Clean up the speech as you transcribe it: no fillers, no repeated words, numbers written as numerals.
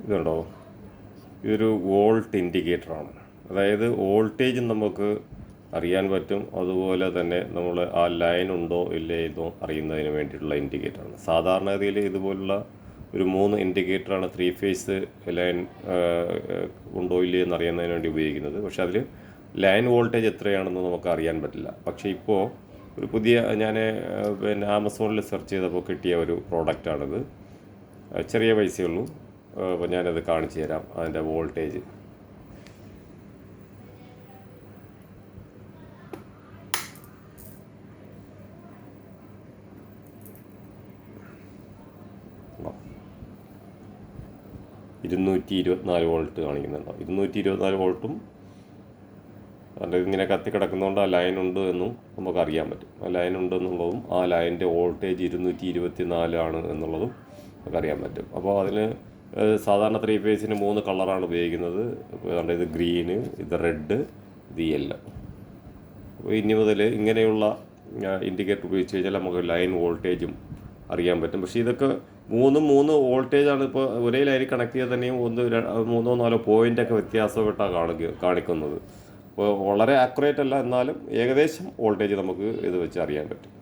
ഇതുണ്ടോ, ഇതൊരു വോൾട്ട് ഇൻഡിക്കേറ്ററാണ്. അതായത് വോൾട്ടേജ് നമുക്ക് അറിയാൻ പറ്റും, അതുപോലെ തന്നെ നമ്മൾ ആ ലൈൻ ഉണ്ടോ ഇല്ലേ എന്നോ അറിയുന്നതിന് വേണ്ടിയിട്ടുള്ള ഇൻഡിക്കേറ്ററാണ്. സാധാരണഗതിയിൽ ഇതുപോലുള്ള ഒരു 3 ഇൻഡിക്കേറ്ററാണ് 3 ഫേസ് ലൈൻ ഉണ്ടോ ഇല്ലേ എന്ന് അറിയുന്നതിന് വേണ്ടി ഉപയോഗിക്കുന്നത്. പക്ഷേ അതിൽ ലൈൻ വോൾട്ടേജ് എത്രയാണെന്ന് നമുക്ക് അറിയാൻ പറ്റില്ല. പക്ഷേ ഇപ്പോൾ ഒരു പുതിയ ഞാൻ പിന്നെ ആമസോണിൽ സെർച്ച് ചെയ്തപ്പോൾ കിട്ടിയ ഒരു പ്രോഡക്റ്റാണിത്. ചെറിയ പൈസയുള്ളൂ. അപ്പോൾ ഞാനത് കാണിച്ചു തരാം. അതിൻ്റെ വോൾട്ടേജ് $224 വോൾട്ട് കാണിക്കുന്നുണ്ടോ. 224 വോൾട്ടും അത് ഇങ്ങനെ കത്തി കിടക്കുന്നതുകൊണ്ട് ആ ലൈൻ ഉണ്ട് എന്നും നമുക്ക് അറിയാൻ പറ്റും. ആ ലൈൻ ഉണ്ടെന്നുള്ളതും ആ ലൈനിൻ്റെ വോൾട്ടേജ് 224 ആണ് എന്നുള്ളതും നമുക്കറിയാൻ പറ്റും. അപ്പോൾ അതിന് സാധാരണ 3 ഫേസിന് 3 കളറാണ് ഉപയോഗിക്കുന്നത്. അതുകൊണ്ട് ഇത് ഗ്രീന്, ഇത് റെഡ്, ഇത് യെല്ലോ. അപ്പോൾ ഇനി മുതൽ ഇങ്ങനെയുള്ള ഇൻഡിക്കേറ്റർ ഉപയോഗിച്ച് കഴിഞ്ഞാൽ നമുക്ക് ലൈൻ വോൾട്ടേജും അറിയാൻ പറ്റും. പക്ഷേ ഇതൊക്കെ 3 വോൾട്ടേജാണ്. ഇപ്പോൾ ഒരേ ലൈനിൽ കണക്ട് ചെയ്താൽ തന്നെയും 3 4 പോയിൻ്റൊക്കെ വ്യത്യാസപ്പെട്ടാണ് കാണിക്കുന്നത്. അപ്പോൾ വളരെ ആക്യുറേറ്റ് അല്ല, എന്നാലും ഏകദേശം വോൾട്ടേജ് നമുക്ക് ഇത് വെച്ച് അറിയാൻ പറ്റും.